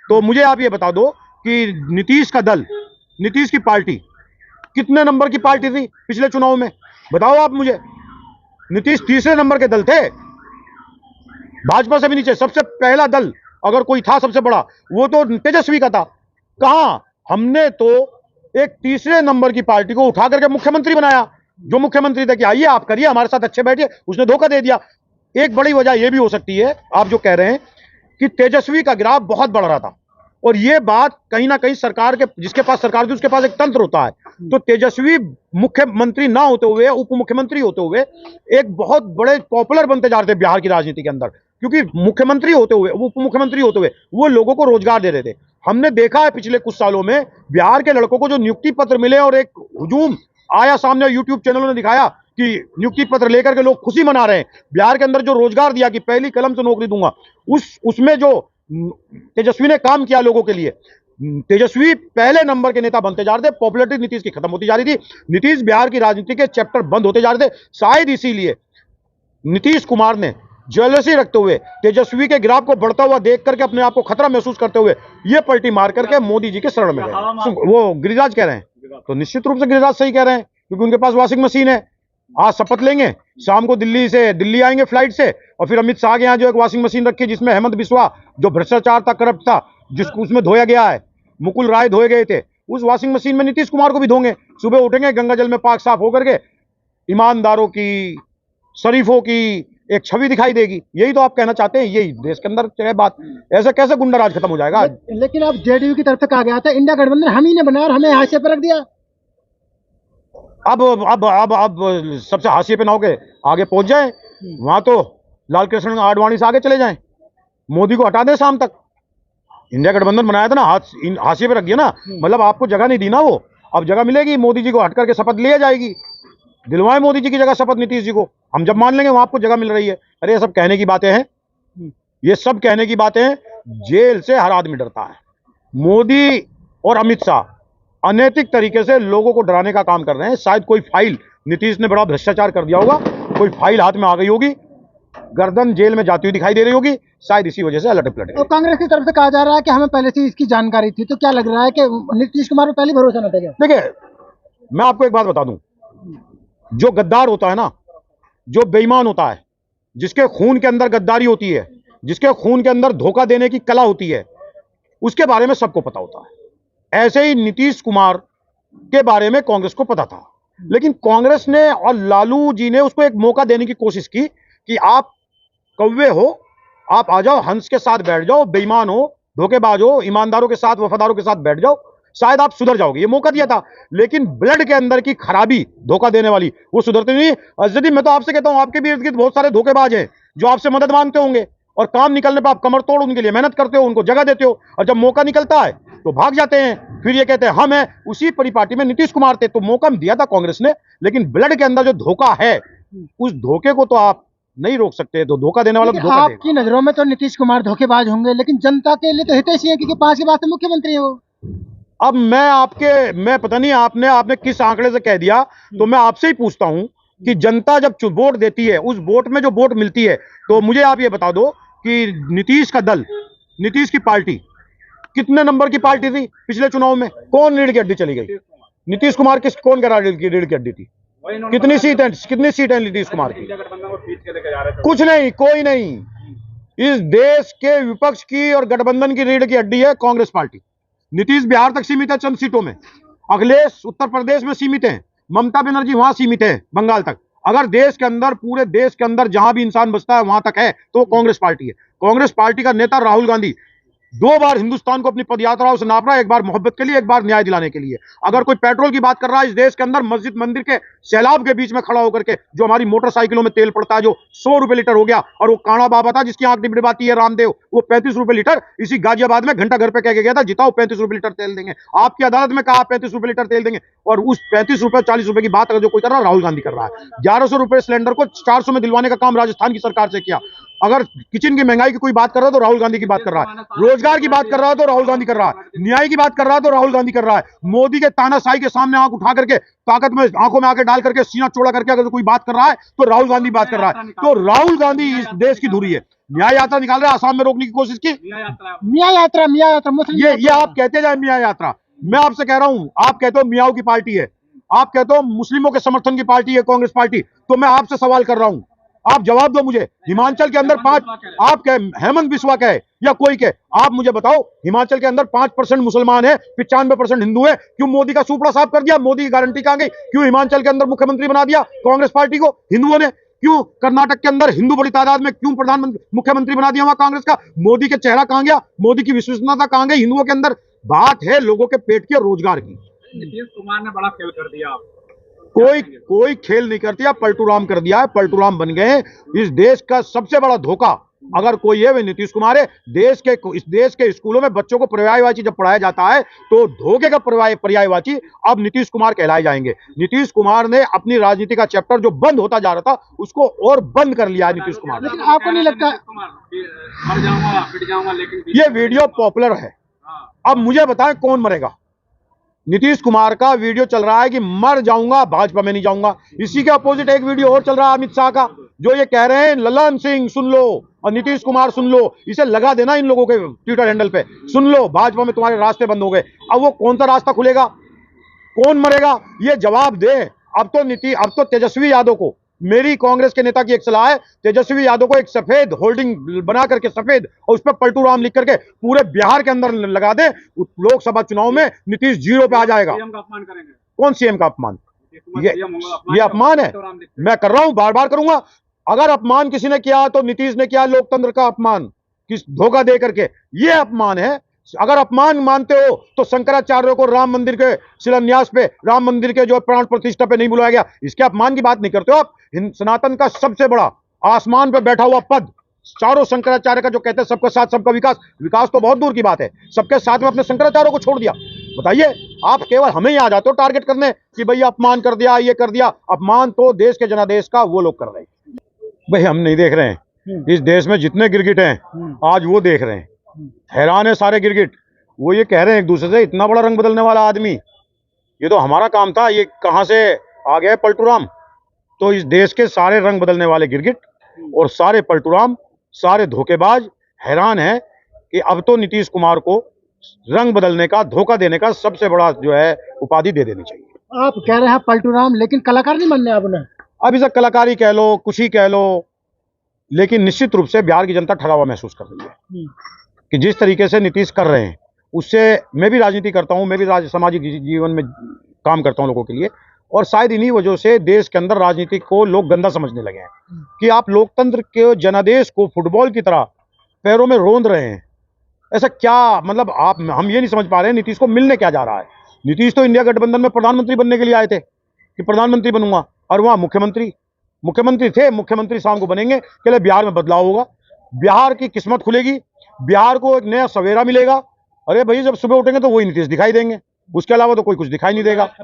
तो मुझे आप ये बता दो कि नीतीश का दल, नीतीश की पार्टी कितने नंबर की पार्टी थी पिछले चुनाव में? बताओ आप मुझे। नीतीश तीसरे नंबर के दल थे, भाजपा से भी नीचे। सबसे पहला दल अगर कोई था सबसे बड़ा, वो तो तेजस्वी का था। कहां? हमने तो एक तीसरे नंबर की पार्टी को उठा करके मुख्यमंत्री बनाया। जो मुख्यमंत्री थे कि आइए आप करिए, हमारे साथ अच्छे बैठिए, उसने धोखा दे दिया। एक बड़ी वजह यह भी हो सकती है, आप जो कह रहे हैं कि तेजस्वी का ग्राफ बहुत बढ़ रहा था, और यह बात कहीं ना कहीं सरकार के, जिसके पास सरकार थी उसके पास एक तंत्र होता है। तो तेजस्वी मुख्यमंत्री ना होते हुए, उप मुख्यमंत्री होते हुए एक बहुत बड़े पॉपुलर बनते जा रहे थे बिहार की राजनीति के अंदर, क्योंकि मुख्यमंत्री होते हुए, उप मुख्यमंत्री होते हुए वो लोगों को रोजगार दे रहे थे। हमने देखा है पिछले कुछ सालों में बिहार के लड़कों को जो नियुक्ति पत्र मिले और एक हुजूम आया सामने, यूट्यूब चैनलों ने दिखाया कि नियुक्ति पत्र लेकर के लोग खुशी मना रहे हैं। बिहार के अंदर जो रोजगार दिया कि पहली कलम से नौकरी दूंगा, उसमें जो तेजस्वी ने काम किया लोगों के लिए, तेजस्वी पहले नंबर के नेता बनते जा रहे थे। पॉपुलरिटी नीतीश की खत्म होती जा रही थी। नीतीश बिहार की राजनीति के चैप्टर बंद होते जा रहे थे। शायद इसीलिए नीतीश कुमार ने जेलसी रखते हुए, तेजस्वी के ग्राफ को बढ़ता हुआ देख करके अपने आप को खतरा महसूस करते हुए ये पलटी मार करके मोदी जी के शरण में गए। वो गिरिराज कह रहे हैं, तो निश्चित रूप से गिरिराज सही कह रहे हैं, क्योंकि उनके पास वॉशिंग मशीन है। आज शपथ लेंगे, शाम को दिल्ली आएंगे फ्लाइट से, और फिर अमित शाह के यहाँ जो एक वॉशिंग मशीन रखी है जिसमें हेमंत बिस्वा जो भ्रष्टाचार था, करप्ट था, जिसको उसमें धोया गया है, मुकुल राय धोए गए थे, उस वॉशिंग मशीन में नीतीश कुमार को भी धोंगे। सुबह उठेंगे, गंगा जल में पाक साफ होकर के ईमानदारों की, शरीफों की एक छवि दिखाई देगी। यही तो आप कहना चाहते हैं, यही देश के अंदर है बात। ऐसे कैसे गुंडा राज खत्म हो जाएगा? लेकिन अब जेडीयू की तरफ से कहा गया था इंडिया गठबंधन हम ही ने बनाया और हमें हाशिए पर रख दिया। अब सबसे हाशिए पे ना होके आगे पहुंच जाए, वहां तो लाल कृष्ण आडवाणी से आगे चले जाएं, मोदी को हटा दें शाम तक। इंडिया गठबंधन बनाया था ना, हाशिए पे रख दिया ना, मतलब आपको जगह नहीं दी ना वो। अब जगह मिलेगी, मोदी जी को हट करके शपथ लिया जाएगी। दिलवाए मोदी जी की जगह शपथ नीतीश जी को, हम जब मान लेंगे वहां आपको जगह मिल रही है। अरे ये सब कहने की बातें हैं, ये सब कहने की बातें हैं। जेल से हर आदमी डरता है। मोदी और अमित शाह अनैतिक तरीके से लोगों को डराने का काम कर रहे हैं। शायद कोई फाइल, नीतीश ने बड़ा भ्रष्टाचार कर दिया होगा, कोई फाइल हाथ में आ गई होगी, गर्दन जेल में जाती हुई दिखाई दे रही होगी, शायद इसी वजह से अलट पलट। और कांग्रेस की तरफ से कहा जा रहा है कि हमें पहले से इसकी जानकारी थी, तो क्या लग रहा है कि नीतीश कुमार पर पहले भरोसा न था क्या? देखिए, मैं आपको एक बात बता दूं, जो गद्दार होता है ना, जो बेईमान होता है, जिसके खून के अंदर गद्दारी होती है, जिसके खून के अंदर धोखा देने की कला होती है, उसके बारे में सबको पता होता है। ऐसे ही नीतीश कुमार के बारे में कांग्रेस को पता था, लेकिन कांग्रेस ने और लालू जी ने उसको एक मौका देने की कोशिश की कि आप कौवे हो, आप आ जाओ, हंस के साथ बैठ जाओ, बेईमान हो, धोखेबाज हो, ईमानदारों के साथ, वफादारों के साथ बैठ जाओ, शायद आप सुधर जाओगे, ये मौका दिया था। लेकिन ब्लड के अंदर की खराबी, धोखा देने वाली, वो सुधरती नहीं। अजदी, मैं तो आपसे कहता हूं, आपके भी इर्द गिर्द बहुत सारे धोखेबाज हैं जो आपसे मदद मांगते होंगे, और काम निकलने पर आप कमर तोड़ उनके लिए मेहनत करते हो, उनको जगह देते हो, और जब मौका निकलता है तो भाग जाते हैं। फिर ये कहते हैं हम हैं। उसी परिपाटी में नीतीश कुमार थे, तो मौका दिया था कांग्रेस ने, लेकिन ब्लड के अंदर जो धोखा है, उस धोखे को तो आप नहीं रोक सकते। तो धोखा देने वाला धोखा देगा। आपकी नजरों में तो नीतीश कुमार धोखेबाज होंगे, लेकिन जनता के लिए तो हितैषी है, क्योंकि 5 के बाद से मुख्यमंत्री है वो। अब मैं पता नहीं आपने किस आंकड़े से कह दिया, तो मैं आपसे ही पूछता हूं कि जनता जब वोट देती है, उस वोट में जो वोट मिलती है, तो मुझे आप ये बता दो कि नीतीश का दल, नीतीश की पार्टी कितने नंबर की पार्टी थी पिछले चुनाव में? कौन रीढ़ की हड्डी चली गई? नीतीश कुमार कौन कह रहा रीढ़ की हड्डी थी? कितनी सीट है नीतीश कुमार की? कुछ नहीं, कोई नहीं। इस देश के विपक्ष की और गठबंधन की रीढ़ की हड्डी है कांग्रेस पार्टी। नीतीश बिहार तक सीमित है, चंद सीटों में। अखिलेश उत्तर प्रदेश में सीमित है, ममता बनर्जी वहां सीमित है, बंगाल तक। अगर देश के अंदर, पूरे देश के अंदर जहां भी इंसान बसता है वहां तक है, तो कांग्रेस पार्टी है। कांग्रेस पार्टी का नेता राहुल गांधी 2 बार हिंदुस्तान को अपनी पदयात्राओं से नाप रहा है, एक बार मोहब्बत के लिए, एक बार न्याय दिलाने के लिए। अगर कोई पेट्रोल की बात कर रहा है इस देश के अंदर, मस्जिद मंदिर के सैलाब के बीच में खड़ा होकर के, जो हमारी मोटरसाइकिलों में तेल पड़ता है, जो 100 रुपए लीटर हो गया, और वो काणा बाबा था जिसकी आंख डिबडिबाती है, रामदेव, वो 35 रुपए लीटर इसी गाजियाबाद में घंटा घर पे कह के गया था, जिताओ 35 रुपए लीटर तेल देंगे। आपकी अदालत में कहा 35 रुपए लीटर तेल देंगे, और उस 35 रुपए 40 रुपए की बात अगर जो कोई कर रहा है, राहुल गांधी कर रहा है। 1100 रुपए सिलेंडर को 400 में दिलवाने का काम राजस्थान की सरकार से किया। अगर किचन की महंगाई की कोई बात कर रहा है तो राहुल गांधी की बात कर रहा है, रोजगार की बात कर रहा है तो राहुल गांधी कर रहा है, न्याय की बात कर रहा है तो राहुल गांधी कर रहा है। मोदी के तानाशाही के सामने आंख उठा करके, ताकत में आंखों में आके डाल करके, सीना चौड़ा करके अगर कोई बात कर रहा है तो राहुल गांधी बात कर रहा है। तो राहुल गांधी इस देश की धुरी है। न्याय यात्रा निकाल रहे हैं, आसाम में रोकने की कोशिश की। मियाँ यात्रा मुस्लिम ये आप कहते जाए मियाँ यात्रा, मैं आपसे कह रहा हूं, आप कहते हो मियाओं की पार्टी है, आप कहते हो मुस्लिमों के समर्थन की पार्टी है कांग्रेस पार्टी, तो मैं आपसे सवाल कर रहा हूं, आप जवाब दो मुझे। हिमाचल के अंदर 5, आप कहे हेमंत बिस्वा कहे या कोई कहे, आप मुझे बताओ हिमाचल के अंदर 5% मुसलमान है, 95% हिंदू है, क्यों मोदी का सुपड़ा साफ कर दिया? मोदी की गारंटी कहां गई? क्यों हिमाचल के अंदर मुख्यमंत्री बना दिया कांग्रेस पार्टी को हिंदुओं ने? क्यों कर्नाटक के अंदर हिंदू बड़ी तादाद में क्यों प्रधानमंत्री मुख्यमंत्री बना दिया वहां कांग्रेस का? मोदी के चेहरा कहां गया? मोदी की विश्वसनीयता कहां गई हिंदुओं के अंदर? बात है लोगों के पेट की और रोजगार की। नीतीश कुमार ने बड़ा खेल कर दिया। कोई खेल नहीं करती, पलटू राम कर दिया है, पलटू राम बन गए। इस देश का सबसे बड़ा धोखा अगर कोई है वे नीतीश कुमार है। इस देश के स्कूलों में बच्चों को पर्यायवाची जब पढ़ाया जाता है तो धोखे का पर्यायवाची अब नीतीश कुमार कहलाए जाएंगे। नीतीश कुमार ने अपनी राजनीति का चैप्टर जो बंद होता जा रहा था उसको और बंद कर लिया है नीतीश कुमार ने। लेकिन आपको नहीं लगता मर जाऊंगा पिट जाऊंगा, लेकिन ये वीडियो पॉपुलर है। अब मुझे बताएं कौन मरेगा? नीतीश कुमार का वीडियो चल रहा है कि मर जाऊंगा, भाजपा में नहीं जाऊंगा। इसी के अपोजिट एक वीडियो और चल रहा है अमित शाह का, जो ये कह रहे हैं ललन सिंह सुन लो और नीतीश कुमार सुन लो, इसे लगा देना इन लोगों के ट्विटर हैंडल पे, सुन लो भाजपा में तुम्हारे रास्ते बंद हो गए। अब वो कौन सा रास्ता खुलेगा? कौन मरेगा? ये जवाब दे। अब तो तेजस्वी यादव को, मेरी कांग्रेस के नेता की एक सलाह है, तेजस्वी यादव को एक सफेद होल्डिंग बना करके, सफेद, और उस पर पलटू राम लिख करके पूरे बिहार के अंदर लगा दे। लोकसभा चुनाव में नीतीश 0 पे आ जाएगा। सीएम का अपमान करेंगे। कौन सीएम का अपमान? ये अपमान है। तो मैं कर रहा हूं, बार बार करूंगा। अगर अपमान किसी ने किया तो नीतीश ने किया, लोकतंत्र का अपमान, किस धोखा दे करके, ये अपमान है। अगर अपमान मानते हो तो शंकराचार्य को राम मंदिर के शिलान्यास पे, राम मंदिर के जो प्राण प्रतिष्ठा पे नहीं बुलाया गया, इसके अपमान की बात नहीं करते हो आप। सनातन का सबसे बड़ा आसमान पे बैठा हुआ पद, चारों शंकराचार्य का जो कहते हैं सबका साथ सबका विकास, विकास तो बहुत दूर की बात है, सबके साथ में अपने शंकराचार्यों को छोड़ दिया। बताइए, आप केवल हमें ही आ जाते हो टारगेट करने कि भैया अपमान कर दिया, ये कर दिया। अपमान तो देश के जनादेश का वो लोग कर रहे हैं। भाई हम नहीं देख रहे हैं, इस देश में जितने गिरगिट हैं आज वो देख रहे हैं, हैरान है सारे गिरगिट। वो ये कह रहे हैं एक दूसरे से, इतना बड़ा रंग बदलने वाला आदमी, ये तो हमारा काम था, ये कहां से आ गया पलटू राम? तो इस देश के सारे रंग बदलने वाले गिरगिट और सारे पलटू राम, सारे धोखेबाज हैरान है कि अब तो नीतीश कुमार को रंग बदलने का, धोखा देने का सबसे बड़ा जो है उपाधि दे देनी चाहिए। आप कह रहे हैं पलटू राम, लेकिन कलाकार नहीं बनने आप उन्हें। अब इसे कलाकारी कह लो, कुछ ही कह लो, लेकिन निश्चित रूप से बिहार की जनता ठगा महसूस कर रही है कि जिस तरीके से नीतीश कर रहे हैं उससे। मैं भी राजनीति करता हूं, मैं भी सामाजिक जीवन में काम करता हूं लोगों के लिए, और शायद इन्हीं वजह से देश के अंदर राजनीति को लोग गंदा समझने लगे हैं कि आप लोकतंत्र के जनादेश को फुटबॉल की तरह पैरों में रोंद रहे हैं। ऐसा क्या मतलब? हम ये नहीं समझ पा रहे हैं नीतीश को मिलने क्या जा रहा है। नीतीश तो इंडिया गठबंधन में प्रधानमंत्री बनने के लिए आए थे कि प्रधानमंत्री बनूंगा, और वहां मुख्यमंत्री थे। मुख्यमंत्री शाम को बनेंगे, पहले बिहार में बदलाव होगा, बिहार की किस्मत खुलेगी, बिहार को एक नया सवेरा मिलेगा। अरे भाई, जब सुबह उठेंगे तो वही नीतीश दिखाई देंगे, उसके अलावा तो कोई कुछ दिखाई नहीं देगा।